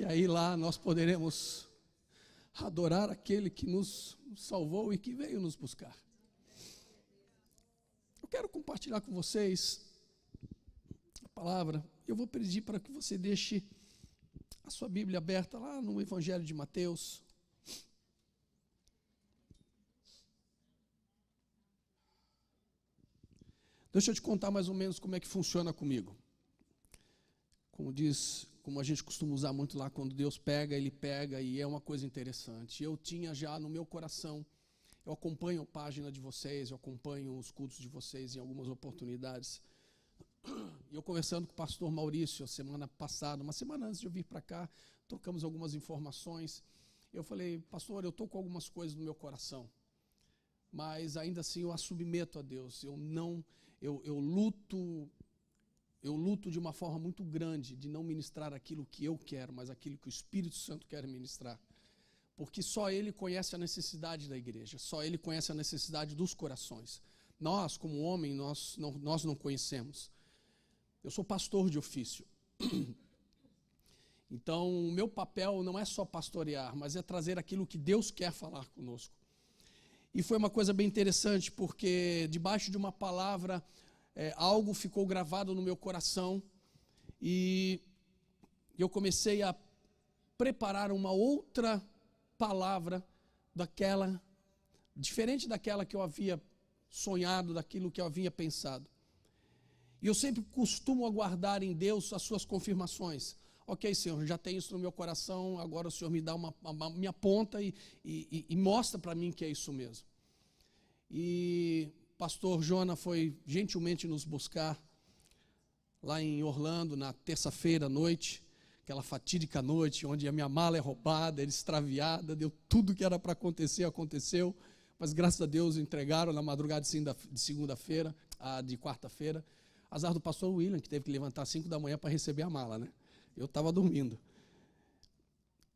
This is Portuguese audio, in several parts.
E aí lá nós poderemos adorar aquele que nos salvou e que veio nos buscar. Eu quero compartilhar com vocês a palavra. Eu vou pedir para que você deixe a sua Bíblia aberta lá no Evangelho de Mateus. Deixa eu te contar mais ou menos como é que funciona comigo. Como a gente costuma usar muito lá, quando Deus pega, Ele pega, e é uma coisa interessante. Eu tinha já no meu coração, eu acompanho a página de vocês, eu acompanho os cultos de vocês em algumas oportunidades. E eu conversando com o pastor Maurício, a semana passada, uma semana antes de eu vir para cá, trocamos algumas informações. Eu falei, pastor, eu estou com algumas coisas no meu coração, mas ainda assim eu a submeto a Deus. Eu luto de uma forma muito grande de não ministrar aquilo que eu quero, mas aquilo que o Espírito Santo quer ministrar. Porque só Ele conhece a necessidade da igreja, só Ele conhece a necessidade dos corações. Nós, como homem, nós não conhecemos. Eu sou pastor de ofício. Então, o meu papel não é só pastorear, mas é trazer aquilo que Deus quer falar conosco. E foi uma coisa bem interessante, porque debaixo de uma palavra, algo ficou gravado no meu coração, e eu comecei a preparar uma outra palavra, diferente daquela que eu havia sonhado, daquilo que eu havia pensado. E eu sempre costumo aguardar em Deus as suas confirmações. Ok, Senhor, já tenho isso no meu coração, agora o Senhor me dá me aponta e mostra para mim que é isso mesmo. E o pastor Jona foi gentilmente nos buscar lá em Orlando, na terça-feira à noite, aquela fatídica noite, onde a minha mala é roubada, era extraviada, deu tudo que era para acontecer, aconteceu, mas graças a Deus entregaram na madrugada de segunda-feira, de quarta-feira. Azar do pastor William, que teve que levantar às 5 da manhã para receber a mala, né? Eu estava dormindo.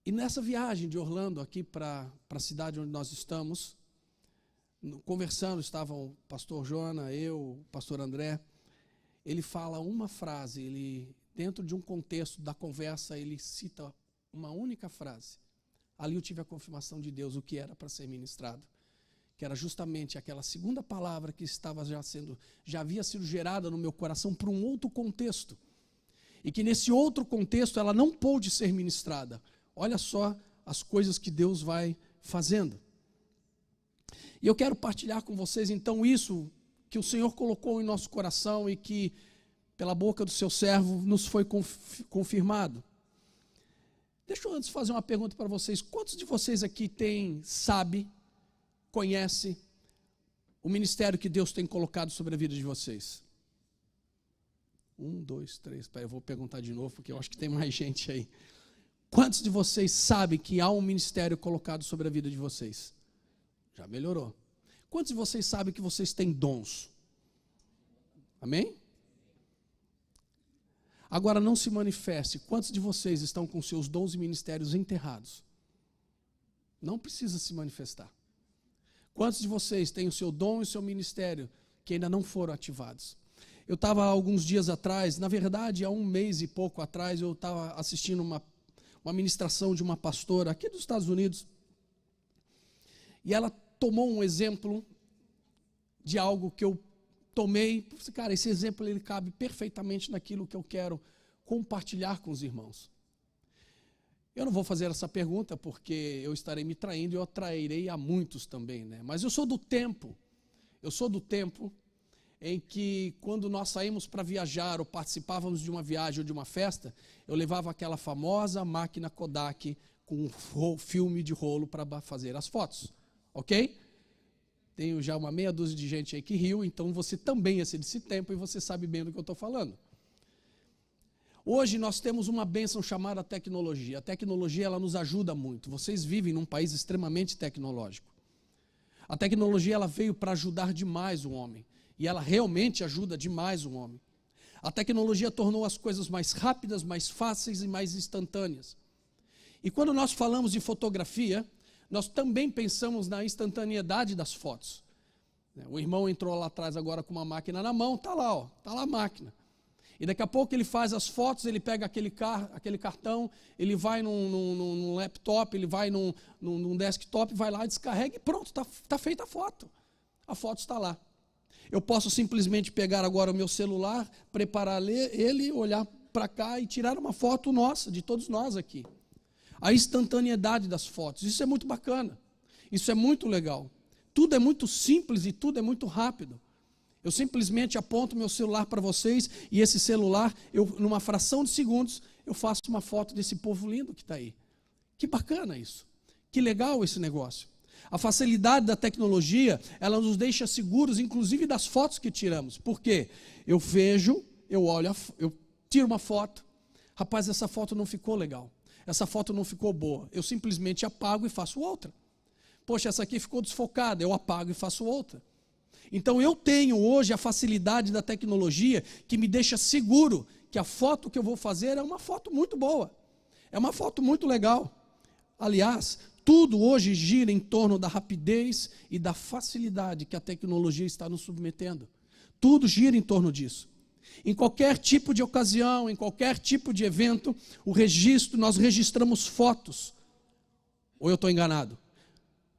E nessa viagem de Orlando, aqui para a cidade onde nós estamos, conversando, estavam o pastor Jona, eu, o pastor André. Ele fala uma frase, dentro de um contexto da conversa, ele cita uma única frase. Ali eu tive a confirmação de Deus, o que era para ser ministrado, que era justamente aquela segunda palavra que já havia sido gerada no meu coração por um outro contexto, e que nesse outro contexto ela não pôde ser ministrada. Olha só as coisas que Deus vai fazendo. E eu quero partilhar com vocês então isso que o Senhor colocou em nosso coração e que pela boca do seu servo nos foi confirmado. Deixa eu antes fazer uma pergunta para vocês. Quantos de vocês aqui conhece o ministério que Deus tem colocado sobre a vida de vocês? 1, 2, 3, eu vou perguntar de novo, porque eu acho que tem mais gente aí. Quantos de vocês sabem que há um ministério colocado sobre a vida de vocês? Já melhorou. Quantos de vocês sabem que vocês têm dons? Amém? Agora não se manifeste. Quantos de vocês estão com seus dons e ministérios enterrados? Não precisa se manifestar. Quantos de vocês têm o seu dom e o seu ministério que ainda não foram ativados? Eu estava há alguns dias atrás, na verdade há 1 mês e pouco atrás, eu estava assistindo uma ministração de uma pastora aqui dos Estados Unidos, e ela tomou um exemplo de algo que eu tomei. Cara, esse exemplo ele cabe perfeitamente naquilo que eu quero compartilhar com os irmãos. Eu não vou fazer essa pergunta porque eu estarei me traindo e eu atrairei a muitos também, né? Mas eu sou do tempo em que quando nós saímos para viajar ou participávamos de uma viagem ou de uma festa, eu levava aquela famosa máquina Kodak com um filme de rolo para fazer as fotos, ok? Tenho já uma meia dúzia de gente aí que riu, então você também é desse tempo e você sabe bem do que eu estou falando. Hoje nós temos uma bênção chamada tecnologia. A tecnologia ela nos ajuda muito. Vocês vivem num país extremamente tecnológico. A tecnologia ela veio para ajudar demais o homem. E ela realmente ajuda demais o homem. A tecnologia tornou as coisas mais rápidas, mais fáceis e mais instantâneas. E quando nós falamos de fotografia, nós também pensamos na instantaneidade das fotos. O irmão entrou lá atrás agora com uma máquina na mão, está lá a máquina. E daqui a pouco ele faz as fotos, ele pega aquele cartão, ele vai num laptop, ele vai num desktop, vai lá, descarrega e pronto, está feita a foto. A foto está lá. Eu posso simplesmente pegar agora o meu celular, preparar ele, olhar para cá e tirar uma foto nossa, de todos nós aqui. A instantaneidade das fotos, isso é muito bacana, isso é muito legal. Tudo é muito simples e tudo é muito rápido. Eu simplesmente aponto meu celular para vocês e esse celular, numa fração de segundos, eu faço uma foto desse povo lindo que está aí. Que bacana isso. Que legal esse negócio. A facilidade da tecnologia, ela nos deixa seguros, inclusive das fotos que tiramos. Por quê? Eu vejo, eu olho, eu tiro uma foto. Rapaz, essa foto não ficou legal. Essa foto não ficou boa. Eu simplesmente apago e faço outra. Poxa, essa aqui ficou desfocada. Eu apago e faço outra. Então eu tenho hoje a facilidade da tecnologia que me deixa seguro que a foto que eu vou fazer é uma foto muito boa, é uma foto muito legal. Aliás, tudo hoje gira em torno da rapidez e da facilidade que a tecnologia está nos submetendo. Tudo gira em torno disso. Em qualquer tipo de ocasião, em qualquer tipo de evento, nós registramos fotos. Ou eu estou enganado?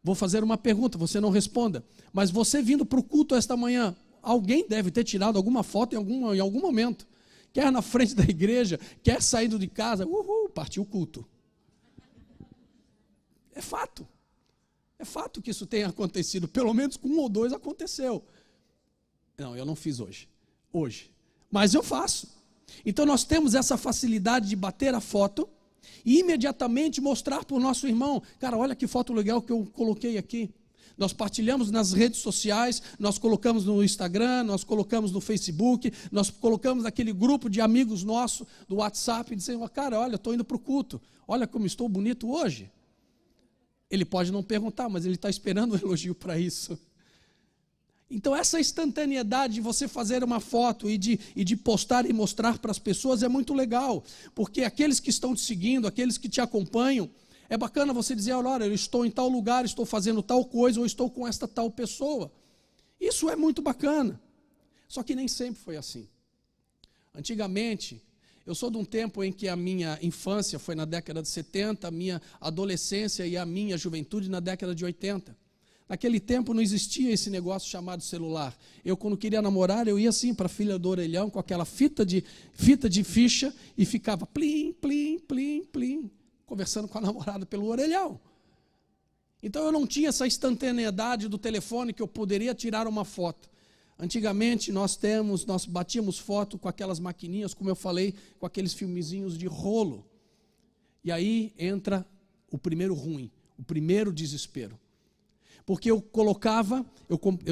Vou fazer uma pergunta, você não responda. Mas você vindo para o culto esta manhã, alguém deve ter tirado alguma foto em algum momento. Quer na frente da igreja, quer saindo de casa, partiu o culto. É fato. É fato que isso tenha acontecido. Pelo menos com 1 ou 2 aconteceu. Não, eu não fiz hoje. Mas eu faço. Então nós temos essa facilidade de bater a foto e imediatamente mostrar para o nosso irmão, cara, olha que foto legal que eu coloquei aqui. Nós partilhamos nas redes sociais, nós colocamos no Instagram, nós colocamos no Facebook, nós colocamos naquele grupo de amigos nossos do WhatsApp, dizendo, cara, olha, estou indo para o culto, olha como estou bonito hoje. Ele pode não perguntar, mas ele está esperando um elogio para isso. Então essa instantaneidade de você fazer uma foto e de postar e mostrar para as pessoas é muito legal, porque aqueles que estão te seguindo, aqueles que te acompanham, é bacana você dizer, olha, eu estou em tal lugar, estou fazendo tal coisa, ou estou com esta tal pessoa. Isso é muito bacana. Só que nem sempre foi assim. Antigamente, eu sou de um tempo em que a minha infância foi na década de 70, a minha adolescência e a minha juventude na década de 80. Naquele tempo não existia esse negócio chamado celular. Eu, quando queria namorar, eu ia assim para a filha do orelhão, com aquela fita de ficha, e ficava plim, plim, plim, plim, conversando com a namorada pelo orelhão. Então eu não tinha essa instantaneidade do telefone que eu poderia tirar uma foto. Antigamente nós batíamos foto com aquelas maquininhas, como eu falei, com aqueles filmezinhos de rolo. E aí entra o primeiro ruim, o primeiro desespero. Porque eu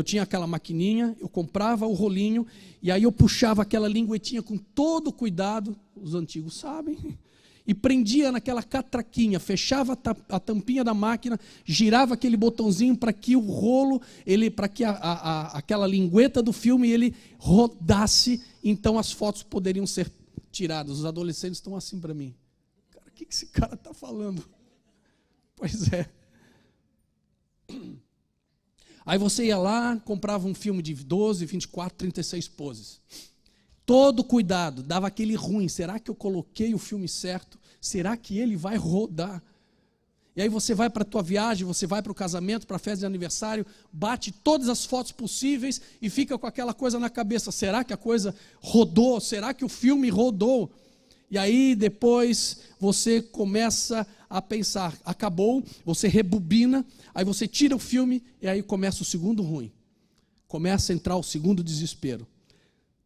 tinha aquela maquininha, eu comprava o rolinho, e aí eu puxava aquela linguetinha com todo cuidado, os antigos sabem, e prendia naquela catraquinha, fechava a tampinha da máquina, girava aquele botãozinho para que o rolo, para que aquela lingueta do filme ele rodasse, então as fotos poderiam ser tiradas. Os adolescentes estão assim para mim. Cara, o que esse cara está falando? Pois é. Aí você ia lá, comprava um filme de 12, 24, 36 poses. Todo cuidado, dava aquele ruim. Será que eu coloquei o filme certo? Será que ele vai rodar? E aí você vai para a tua viagem, você vai para o casamento, para a festa de aniversário, bate todas as fotos possíveis e fica com aquela coisa na cabeça. Será que a coisa rodou? Será que o filme rodou? E aí depois você começa a pensar, acabou, você rebobina, aí você tira o filme e aí começa o segundo ruim. Começa a entrar o segundo desespero.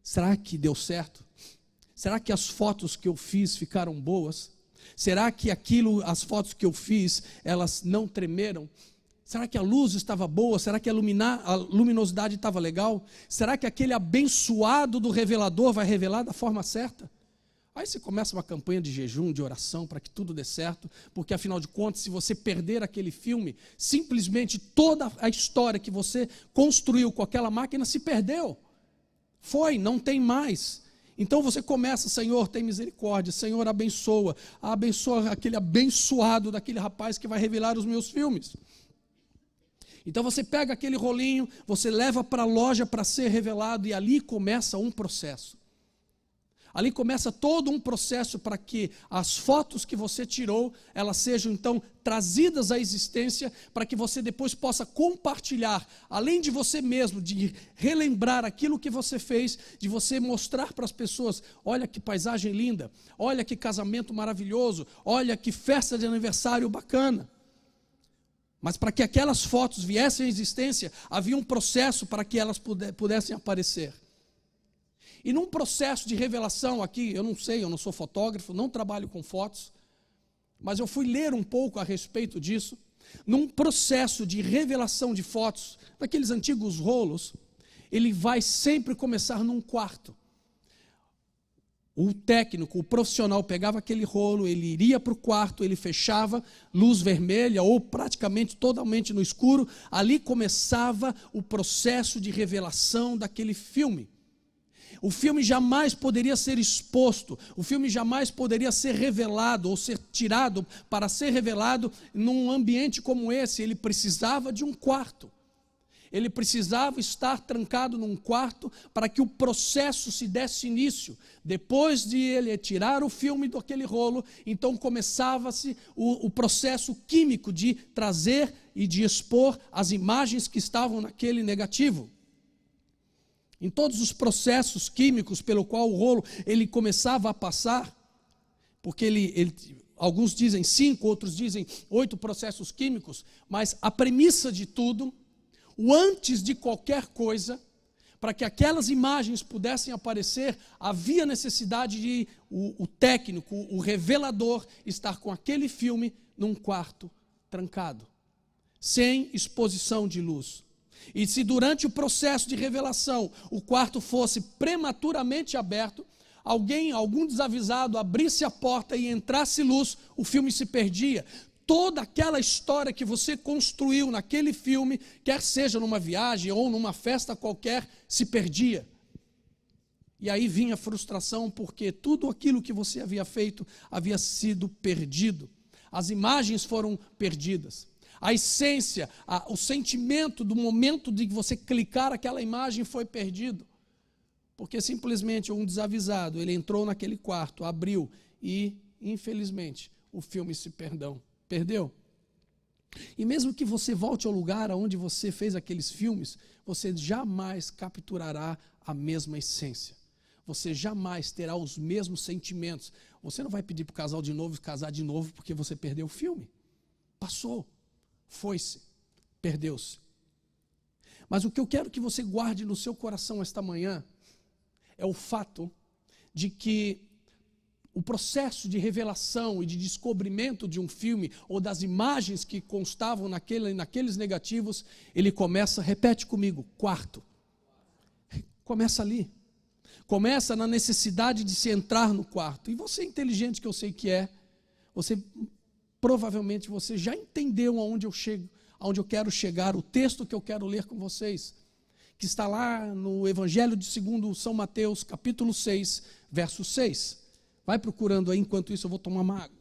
Será que deu certo? Será que as fotos que eu fiz ficaram boas? Será que as fotos que eu fiz, elas não tremeram? Será que a luz estava boa? Será que a luminosidade estava legal? Será que aquele abençoado do revelador vai revelar da forma certa? Aí você começa uma campanha de jejum, de oração, para que tudo dê certo, porque afinal de contas, se você perder aquele filme, simplesmente toda a história que você construiu com aquela máquina se perdeu. Não tem mais. Então você começa, Senhor, tem misericórdia, Senhor, abençoa aquele abençoado daquele rapaz que vai revelar os meus filmes. Então você pega aquele rolinho, você leva para a loja para ser revelado e ali começa um processo. Ali começa todo um processo para que as fotos que você tirou, elas sejam então trazidas à existência, para que você depois possa compartilhar, além de você mesmo, de relembrar aquilo que você fez, de você mostrar para as pessoas, olha que paisagem linda, olha que casamento maravilhoso, olha que festa de aniversário bacana. Mas para que aquelas fotos viessem à existência, havia um processo para que elas pudessem aparecer. E num processo de revelação aqui, eu não sei, eu não sou fotógrafo, não trabalho com fotos, mas eu fui ler um pouco a respeito disso. Num processo de revelação de fotos, daqueles antigos rolos, ele vai sempre começar num quarto. O técnico, o profissional pegava aquele rolo, ele iria para o quarto, ele fechava, luz vermelha ou praticamente totalmente no escuro, ali começava o processo de revelação daquele filme. O filme jamais poderia ser exposto, o filme jamais poderia ser revelado ou ser tirado para ser revelado num ambiente como esse. Ele precisava de um quarto, ele precisava estar trancado num quarto para que o processo se desse início. Depois de ele tirar o filme daquele rolo, então começava-se o processo químico de trazer e de expor as imagens que estavam naquele negativo. Em todos os processos químicos pelo qual o rolo ele começava a passar, porque alguns dizem 5, outros dizem 8 processos químicos, mas a premissa de tudo, o antes de qualquer coisa, para que aquelas imagens pudessem aparecer, havia necessidade de o técnico, o revelador, estar com aquele filme num quarto trancado, sem exposição de luz. E se durante o processo de revelação o quarto fosse prematuramente aberto, algum desavisado abrisse a porta e entrasse luz, o filme se perdia. Toda aquela história que você construiu naquele filme, quer seja numa viagem ou numa festa qualquer, se perdia. E aí vinha a frustração, porque tudo aquilo que você havia feito havia sido perdido. As imagens foram perdidas. A essência, o sentimento do momento de você clicar aquela imagem foi perdido. Porque simplesmente um desavisado, ele entrou naquele quarto, abriu e, infelizmente, o filme se perdeu. E mesmo que você volte ao lugar onde você fez aqueles filmes, você jamais capturará a mesma essência. Você jamais terá os mesmos sentimentos. Você não vai pedir para o casal de novo casar de novo porque você perdeu o filme. Passou. Foi-se, perdeu-se. Mas o que eu quero que você guarde no seu coração esta manhã é o fato de que o processo de revelação e de descobrimento de um filme ou das imagens que constavam naqueles negativos, ele começa, repete comigo, quarto. Começa ali. Começa na necessidade de se entrar no quarto. E você, inteligente que eu sei que é, provavelmente você já entendeu aonde eu quero chegar, o texto que eu quero ler com vocês, que está lá no Evangelho de segundo São Mateus, capítulo 6, verso 6. Vai procurando aí, enquanto isso eu vou tomar uma água.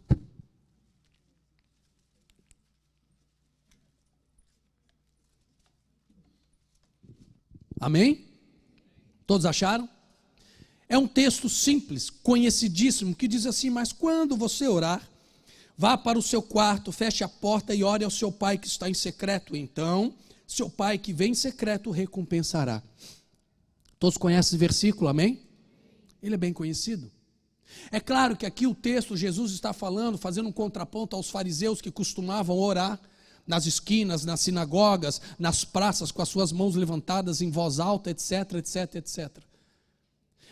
Amém? Todos acharam? É um texto simples, conhecidíssimo, que diz assim: mas quando você orar, vá para o seu quarto, feche a porta e ore ao seu pai que está em secreto. Então, seu pai que vem em secreto o recompensará. Todos conhecem esse versículo, amém? Ele é bem conhecido. É claro que aqui o texto, Jesus está falando, fazendo um contraponto aos fariseus que costumavam orar nas esquinas, nas sinagogas, nas praças, com as suas mãos levantadas em voz alta, etc, etc, etc.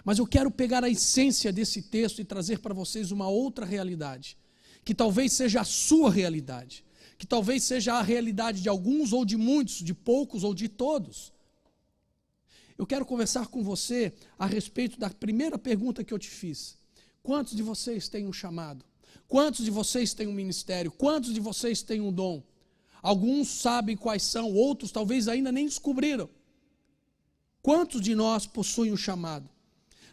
Mas eu quero pegar a essência desse texto e trazer para vocês uma outra realidade, que talvez seja a sua realidade, que talvez seja a realidade de alguns ou de muitos, de poucos ou de todos. Eu quero conversar com você a respeito da primeira pergunta que eu te fiz. Quantos de vocês têm um chamado? Quantos de vocês têm um ministério? Quantos de vocês têm um dom? Alguns sabem quais são, outros talvez ainda nem descobriram. Quantos de nós possuem um chamado?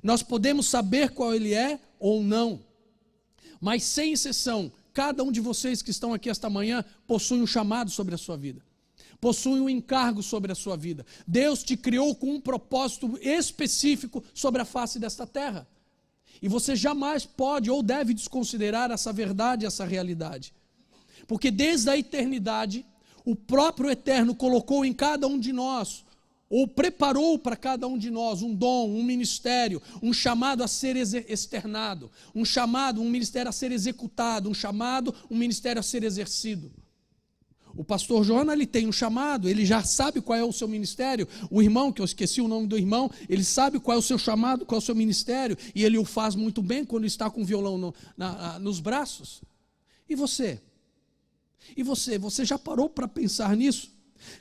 Nós podemos saber qual ele é ou não. Mas sem exceção, cada um de vocês que estão aqui esta manhã possui um chamado sobre a sua vida. Possui um encargo sobre a sua vida. Deus te criou com um propósito específico sobre a face desta terra. E você jamais pode ou deve desconsiderar essa verdade, essa realidade. Porque desde a eternidade, o próprio Eterno colocou em cada um de nós, ou preparou para cada um de nós um dom, um ministério, um chamado a ser externado, um chamado, um ministério a ser executado, um chamado, um ministério a ser exercido. O pastor Jonas, ele tem um chamado, ele já sabe qual é o seu ministério. O irmão, que eu esqueci o nome do irmão, ele sabe qual é o seu chamado, qual é o seu ministério, e ele o faz muito bem quando está com o violão nos braços. E você? E você já parou para pensar nisso?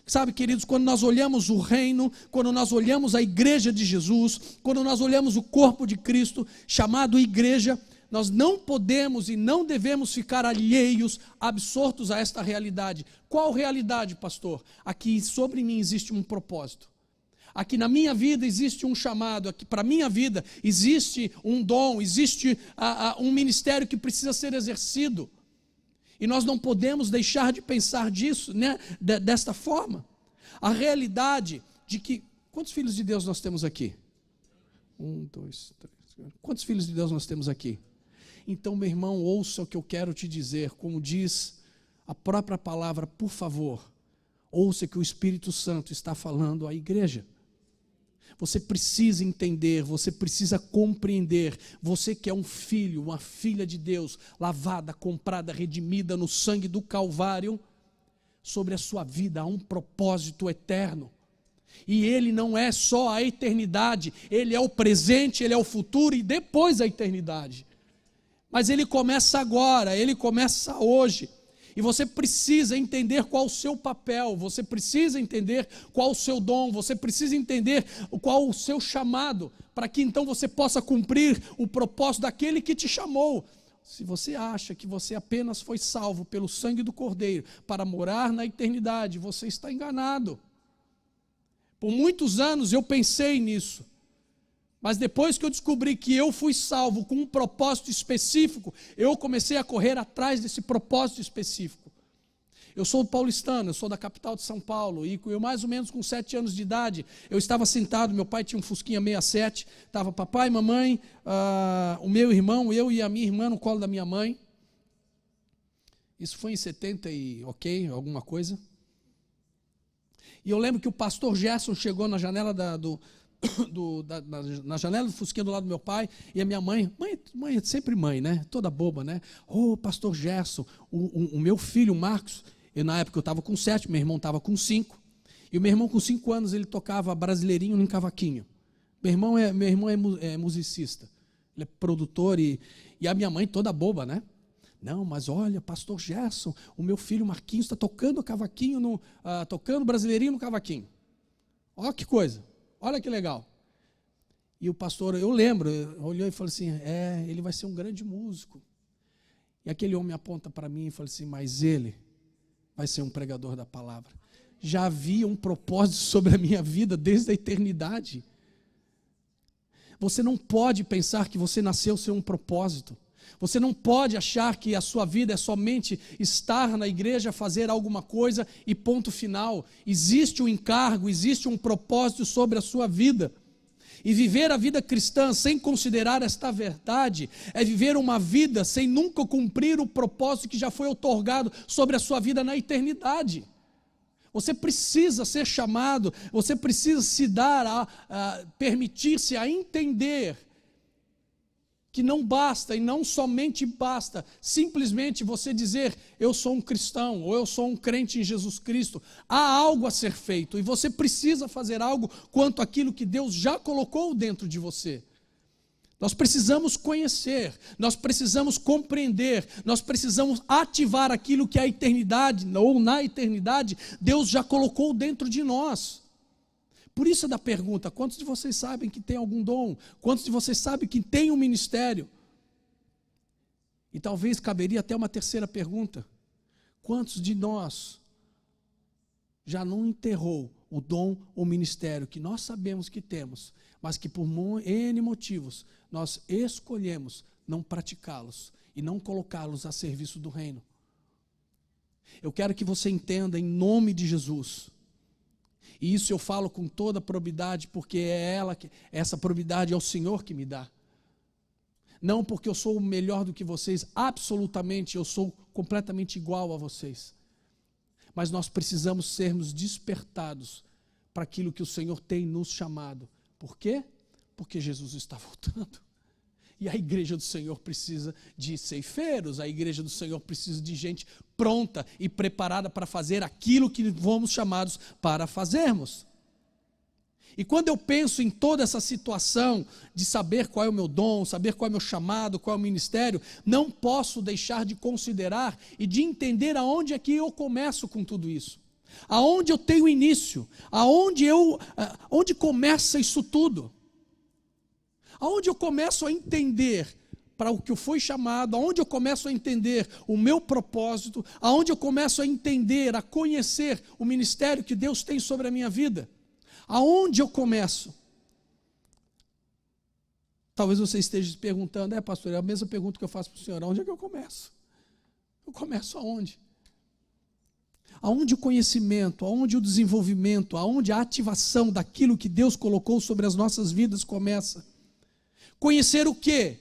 Sabe, queridos, quando nós olhamos o reino, quando nós olhamos a igreja de Jesus, quando nós olhamos o corpo de Cristo, chamado igreja, nós não podemos e não devemos ficar alheios, absortos a esta realidade. Qual realidade, pastor? Aqui sobre mim existe um propósito. Aqui na minha vida existe um chamado, aqui para a minha vida existe um dom, existe um ministério que precisa ser exercido. E nós não podemos deixar de pensar disso, né, desta forma. A realidade de que... Quantos filhos de Deus nós temos aqui? 1, 2, 3... Quantos filhos de Deus nós temos aqui? Então, meu irmão, ouça o que eu quero te dizer. Como diz a própria palavra, por favor, ouça que o Espírito Santo está falando à igreja. Você precisa entender, você precisa compreender. Você que é um filho, uma filha de Deus, lavada, comprada, redimida no sangue do Calvário, sobre a sua vida há um propósito eterno. E ele não é só a eternidade, ele é o presente, ele é o futuro e depois a eternidade. Mas ele começa agora, ele começa hoje. E você precisa entender qual o seu papel, você precisa entender qual o seu dom, você precisa entender qual o seu chamado, para que então você possa cumprir o propósito daquele que te chamou. Se você acha que você apenas foi salvo pelo sangue do Cordeiro para morar na eternidade, você está enganado. Por muitos anos eu pensei nisso. Mas depois que eu descobri que eu fui salvo com um propósito específico, eu comecei a correr atrás desse propósito específico. Eu sou paulistano, eu sou da capital de São Paulo, e eu mais ou menos com 7 anos de idade, eu estava sentado, meu pai tinha um Fusquinha 67, estava papai, mamãe, o meu irmão, eu e a minha irmã no colo da minha mãe. Isso foi em 70 e alguma coisa. E eu lembro que o pastor Gerson chegou na janela na janela do Fusquinha do lado do meu pai, e a minha mãe é sempre mãe, né? Toda boba, né? Pastor Gerson, o meu filho, Marcos, na época eu estava com 7, meu irmão estava com 5, e o meu irmão com 5 anos, ele tocava brasileirinho no cavaquinho. Meu irmão é musicista, ele é produtor, e a minha mãe toda boba, né? Não, mas olha, pastor Gerson, o meu filho Marquinhos está tocando cavaquinho, tocando brasileirinho no cavaquinho. Olha que coisa. Olha que legal. E o pastor, eu lembro, olhou e falou assim, ele vai ser um grande músico. E aquele homem aponta para mim e fala assim, mas ele vai ser um pregador da palavra. Já havia um propósito sobre a minha vida desde a eternidade. Você não pode pensar que você nasceu sem um propósito. Você não pode achar que a sua vida é somente estar na igreja, fazer alguma coisa e ponto final. Existe um encargo, existe um propósito sobre a sua vida. E viver a vida cristã sem considerar esta verdade é viver uma vida sem nunca cumprir o propósito que já foi outorgado sobre a sua vida na eternidade. Você precisa ser chamado, você precisa se dar permitir-se a entender que não basta, e não somente basta, simplesmente você dizer, eu sou um cristão, ou eu sou um crente em Jesus Cristo. Há algo a ser feito, e você precisa fazer algo quanto àquilo que Deus já colocou dentro de você. Nós precisamos conhecer, nós precisamos compreender, nós precisamos ativar aquilo que a eternidade, ou na eternidade, Deus já colocou dentro de nós. Por isso é da pergunta, quantos de vocês sabem que tem algum dom? Quantos de vocês sabem que tem um ministério? E talvez caberia até uma terceira pergunta. Quantos de nós já não enterrou o dom ou ministério que nós sabemos que temos, mas que por N motivos nós escolhemos não praticá-los e não colocá-los a serviço do reino? Eu quero que você entenda em nome de Jesus. E isso eu falo com toda probidade, porque essa probidade é o Senhor que me dá. Não porque eu sou melhor do que vocês, absolutamente, eu sou completamente igual a vocês. Mas nós precisamos sermos despertados para aquilo que o Senhor tem nos chamado. Por quê? Porque Jesus está voltando. E a igreja do Senhor precisa de ceifeiros, a igreja do Senhor precisa de gente pronta e preparada para fazer aquilo que fomos chamados para fazermos. E quando eu penso em toda essa situação de saber qual é o meu dom, saber qual é o meu chamado, qual é o ministério, não posso deixar de considerar e de entender aonde é que eu começo com tudo isso. Aonde eu tenho início, onde começa isso tudo. Aonde eu começo a entender para o que eu fui chamado, aonde eu começo a entender o meu propósito, aonde eu começo a entender, a conhecer o ministério que Deus tem sobre a minha vida. Aonde eu começo? Talvez você esteja se perguntando, pastor, é a mesma pergunta que eu faço para o senhor, aonde é que eu começo? Eu começo aonde? Aonde o conhecimento, aonde o desenvolvimento, aonde a ativação daquilo que Deus colocou sobre as nossas vidas começa? Conhecer o quê?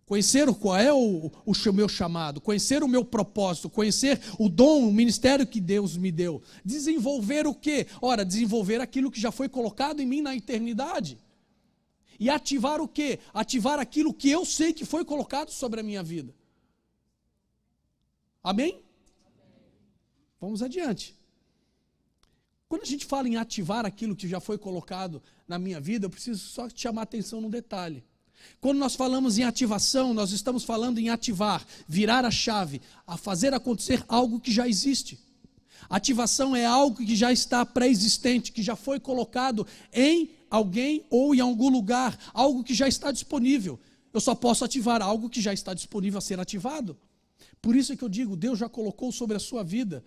Conhecer qual é o meu chamado, conhecer o meu propósito, conhecer o dom, o ministério que Deus me deu. Desenvolver o quê? Ora, desenvolver aquilo que já foi colocado em mim na eternidade. E ativar o quê? Ativar aquilo que eu sei que foi colocado sobre a minha vida. Amém? Vamos adiante. Quando a gente fala em ativar aquilo que já foi colocado na minha vida, eu preciso só te chamar a atenção num detalhe. Quando nós falamos em ativação, nós estamos falando em ativar, virar a chave, a fazer acontecer algo que já existe. Ativação é algo que já está pré-existente, que já foi colocado em alguém ou em algum lugar, algo que já está disponível. Eu só posso ativar algo que já está disponível a ser ativado. Por isso é que eu digo, Deus já colocou sobre a sua vida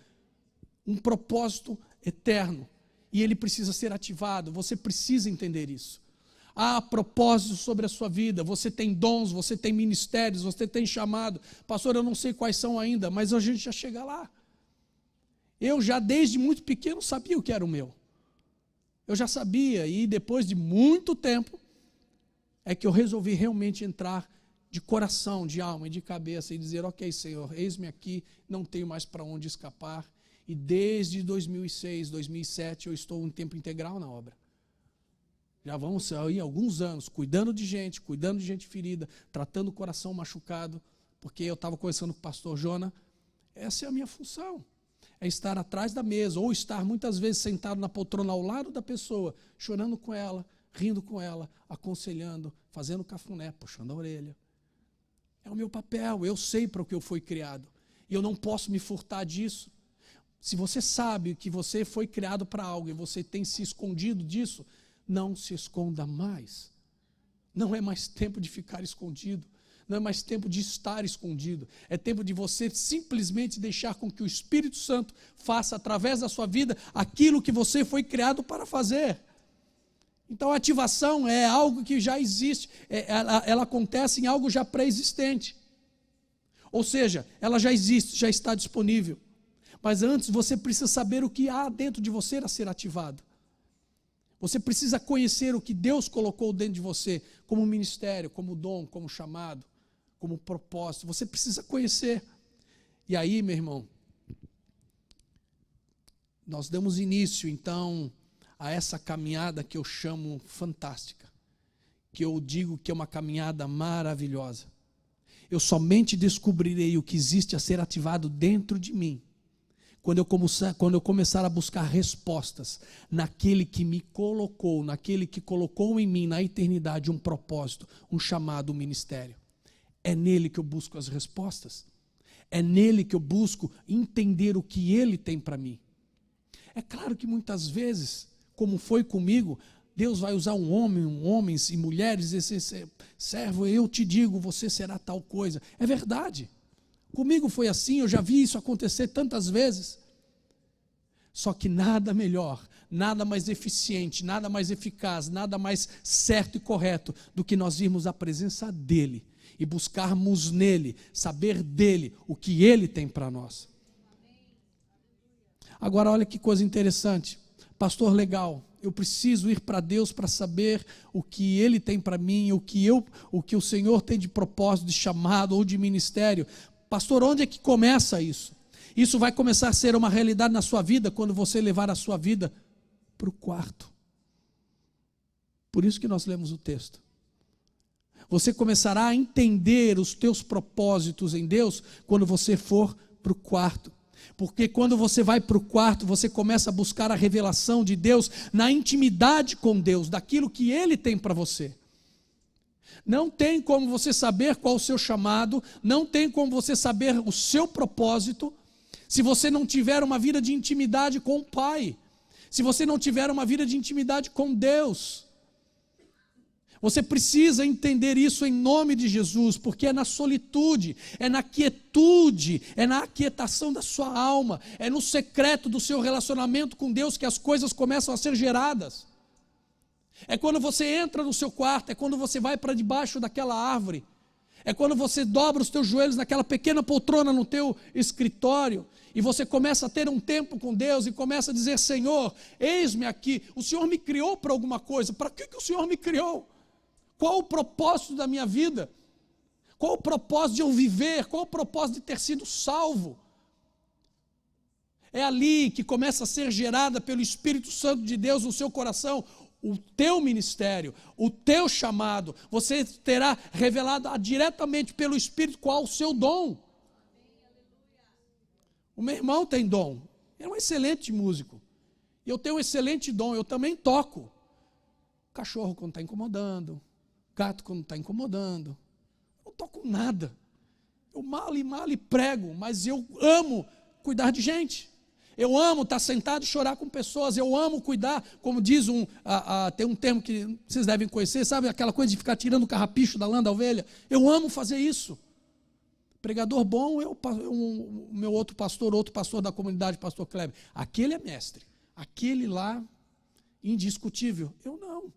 um propósito eterno, e ele precisa ser ativado, você precisa entender isso. Há propósito sobre a sua vida, você tem dons, você tem ministérios, você tem chamado. Pastor, eu não sei quais são ainda, mas a gente já chega lá. Eu já desde muito pequeno sabia o que era o meu. Eu já sabia, e depois de muito tempo, é que eu resolvi realmente entrar de coração, de alma e de cabeça e dizer, ok, Senhor, eis-me aqui, não tenho mais para onde escapar. E desde 2006, 2007, eu estou em tempo integral na obra. Já vamos aí alguns anos, cuidando de gente ferida, tratando o coração machucado, porque eu estava conversando com o pastor Jona, essa é a minha função, é estar atrás da mesa, ou estar muitas vezes sentado na poltrona ao lado da pessoa, chorando com ela, rindo com ela, aconselhando, fazendo cafuné, puxando a orelha. É o meu papel, eu sei para o que eu fui criado, e eu não posso me furtar disso. Se você sabe que você foi criado para algo, e você tem se escondido disso, não se esconda mais. Não é mais tempo de ficar escondido. Não é mais tempo de estar escondido. É tempo de você simplesmente deixar com que o Espírito Santo faça através da sua vida aquilo que você foi criado para fazer. Então a ativação é algo que já existe. Ela acontece em algo já pré-existente. Ou seja, ela já existe, já está disponível. Mas antes você precisa saber o que há dentro de você a ser ativado. Você precisa conhecer o que Deus colocou dentro de você, como ministério, como dom, como chamado, como propósito. Você precisa conhecer. E aí, meu irmão, nós damos início, então, a essa caminhada que eu chamo fantástica, que eu digo que é uma caminhada maravilhosa. Eu somente descobrirei o que existe a ser ativado dentro de mim quando eu começar a buscar respostas naquele que me colocou, naquele que colocou em mim, na eternidade, um propósito, um chamado, um ministério. É nele que eu busco as respostas. É nele que eu busco entender o que ele tem para mim. É claro que muitas vezes, como foi comigo, Deus vai usar homens e mulheres, esse servo, eu te digo, você será tal coisa. É verdade. Comigo foi assim, eu já vi isso acontecer tantas vezes. Só que nada melhor, nada mais eficiente, nada mais eficaz, nada mais certo e correto do que nós irmos à presença dEle e buscarmos nele, saber dEle o que Ele tem para nós. Agora olha que coisa interessante, pastor legal, Eu preciso ir para Deus para saber o que Ele tem para mim, o que o Senhor tem de propósito, de chamado ou de ministério. Pastor, onde é que começa isso? Isso vai começar a ser uma realidade na sua vida quando você levar a sua vida para o quarto. Por isso que nós lemos o texto. Você começará a entender os teus propósitos em Deus quando você for para o quarto. Porque quando você vai para o quarto, você começa a buscar a revelação de Deus na intimidade com Deus, daquilo que Ele tem para você. Não tem como você saber qual o seu chamado, não tem como você saber o seu propósito, se você não tiver uma vida de intimidade com o Pai, se você não tiver uma vida de intimidade com Deus. Você precisa entender isso em nome de Jesus, porque é na solitude, é na quietude, é na aquietação da sua alma, é no secreto do seu relacionamento com Deus que as coisas começam a ser geradas. É quando você entra no seu quarto, é quando você vai para debaixo daquela árvore, é quando você dobra os teus joelhos naquela pequena poltrona no teu escritório, e você começa a ter um tempo com Deus e começa a dizer: Senhor, eis-me aqui, o Senhor me criou para alguma coisa, para que o Senhor me criou? Qual o propósito da minha vida? Qual o propósito de eu viver? Qual o propósito de ter sido salvo? É ali que começa a ser gerada pelo Espírito Santo de Deus no seu coração o teu ministério, o teu chamado. Você terá revelado diretamente pelo Espírito qual o seu dom. O meu irmão tem dom, é um excelente músico. Eu tenho um excelente dom, eu também toco. Cachorro quando está incomodando, gato quando está incomodando. Eu não toco nada. Eu mal e prego, mas eu amo cuidar de gente. Eu amo estar sentado e chorar com pessoas. Eu amo cuidar, como diz tem um termo que vocês devem conhecer, sabe? Aquela coisa de ficar tirando o carrapicho da lã da ovelha. Eu amo fazer isso. Pregador bom, o meu outro pastor da comunidade, pastor Kleber. Aquele é mestre. Aquele lá, indiscutível. Eu não.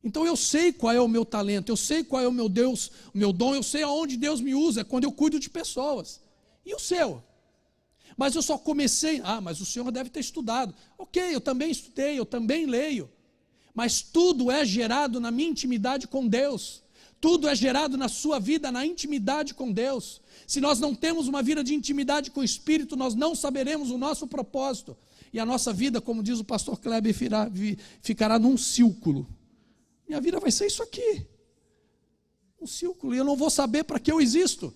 Então eu sei qual é o meu talento, eu sei qual é o meu Deus, o meu dom, eu sei aonde Deus me usa, quando eu cuido de pessoas. E o seu? Mas eu só comecei, mas o senhor deve ter estudado. Ok, eu também estudei, eu também leio. Mas tudo é gerado na minha intimidade com Deus. Tudo é gerado na sua vida, na intimidade com Deus. Se nós não temos uma vida de intimidade com o Espírito, nós não saberemos o nosso propósito. E a nossa vida, como diz o pastor Kleber, ficará num círculo. Minha vida vai ser isso aqui. Um círculo. E eu não vou saber para que eu existo.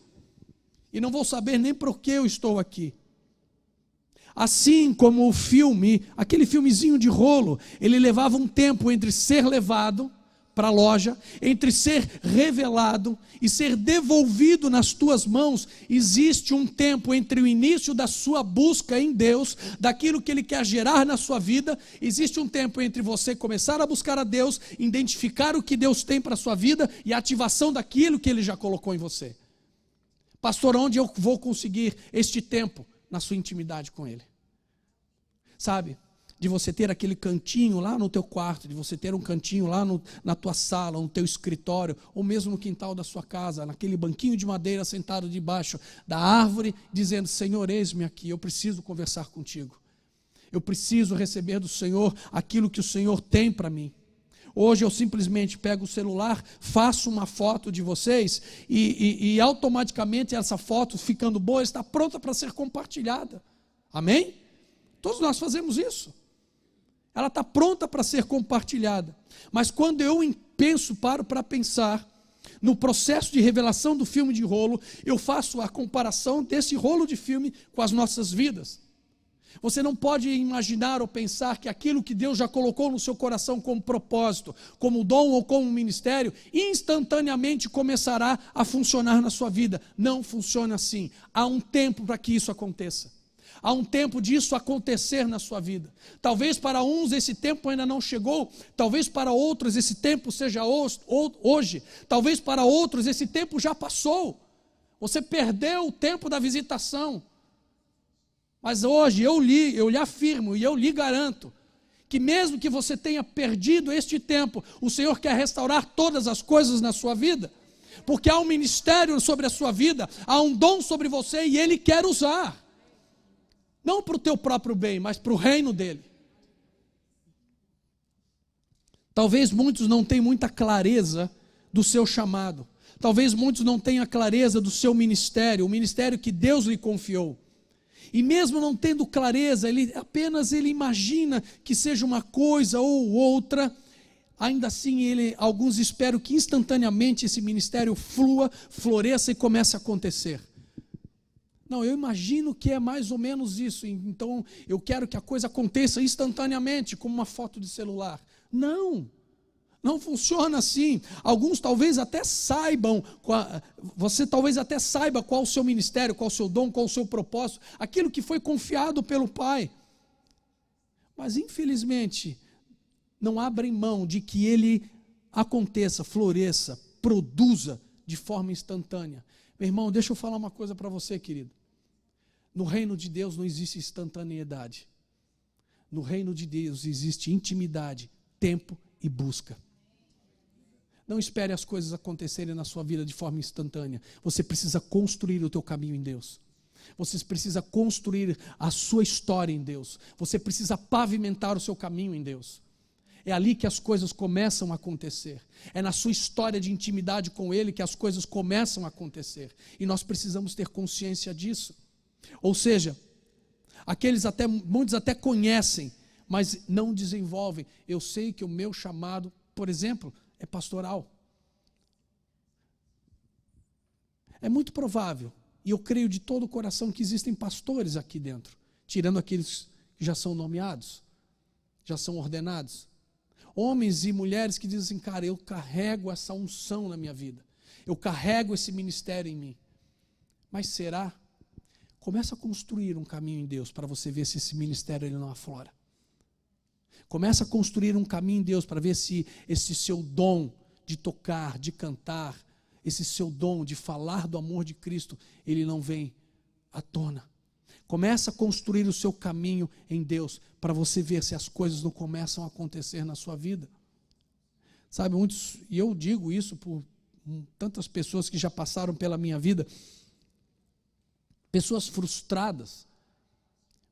E não vou saber nem para que eu estou aqui. Assim como o filme, aquele filmezinho de rolo, ele levava um tempo entre ser levado para a loja, entre ser revelado e ser devolvido nas tuas mãos. Existe um tempo entre o início da sua busca em Deus, daquilo que Ele quer gerar na sua vida. Existe um tempo entre você começar a buscar a Deus, identificar o que Deus tem para a sua vida e a ativação daquilo que Ele já colocou em você. Pastor, onde eu vou conseguir este tempo? Na sua intimidade com Ele. Sabe? De você ter aquele cantinho lá no teu quarto, de você ter um cantinho lá na tua sala, no teu escritório, ou mesmo no quintal da sua casa, naquele banquinho de madeira sentado debaixo da árvore, dizendo: Senhor, eis-me aqui, eu preciso conversar contigo. Eu preciso receber do Senhor aquilo que o Senhor tem para mim. Hoje eu simplesmente pego o celular, faço uma foto de vocês e automaticamente essa foto, ficando boa, está pronta para ser compartilhada. Amém? Todos nós fazemos isso. Ela está pronta para ser compartilhada. Mas quando eu paro para pensar no processo de revelação do filme de rolo, eu faço a comparação desse rolo de filme com as nossas vidas. Você não pode imaginar ou pensar que aquilo que Deus já colocou no seu coração como propósito, como dom ou como ministério, instantaneamente começará a funcionar na sua vida. Não funciona assim. Há um tempo para que isso aconteça. Há um tempo disso acontecer na sua vida. Talvez para uns esse tempo ainda não chegou, talvez para outros esse tempo seja hoje, talvez para outros esse tempo já passou. Você perdeu o tempo da visitação. Mas hoje eu lhe afirmo e eu lhe garanto que mesmo que você tenha perdido este tempo, o Senhor quer restaurar todas as coisas na sua vida, porque há um ministério sobre a sua vida, há um dom sobre você e Ele quer usar. Não para o teu próprio bem, mas para o reino dEle. Talvez muitos não tenham muita clareza do seu chamado. Talvez muitos não tenham a clareza do seu ministério, o ministério que Deus lhe confiou. E mesmo não tendo clareza, ele imagina que seja uma coisa ou outra. Ainda assim, alguns esperam que instantaneamente esse ministério flua, floresça e comece a acontecer. Não, eu imagino que é mais ou menos isso, então eu quero que a coisa aconteça instantaneamente, como uma foto de celular. Não funciona assim. Alguns talvez até saibam, você talvez até saiba qual o seu ministério, qual o seu dom, qual o seu propósito, aquilo que foi confiado pelo Pai. Mas infelizmente, não abrem mão de que ele aconteça, floresça, produza de forma instantânea. Meu irmão, deixa eu falar uma coisa para você, querido. No reino de Deus não existe instantaneidade. No reino de Deus existe intimidade, tempo e busca. Não espere as coisas acontecerem na sua vida de forma instantânea. Você precisa construir o teu caminho em Deus. Você precisa construir a sua história em Deus. Você precisa pavimentar o seu caminho em Deus. É ali que as coisas começam a acontecer. É na sua história de intimidade com Ele que as coisas começam a acontecer. E nós precisamos ter consciência disso. Ou seja, muitos até conhecem, mas não desenvolvem. Eu sei que o meu chamado, por exemplo, é pastoral. É muito provável, e eu creio de todo o coração que existem pastores aqui dentro, tirando aqueles que já são nomeados, já são ordenados. Homens e mulheres que dizem assim, cara, eu carrego essa unção na minha vida, eu carrego esse ministério em mim. Mas será? Começa a construir um caminho em Deus para você ver se esse ministério ele não aflora. Começa a construir um caminho em Deus para ver se esse seu dom de tocar, de cantar, esse seu dom de falar do amor de Cristo, ele não vem à tona. Começa a construir o seu caminho em Deus para você ver se as coisas não começam a acontecer na sua vida. Sabe, muitos, e eu digo isso por tantas pessoas que já passaram pela minha vida, pessoas frustradas,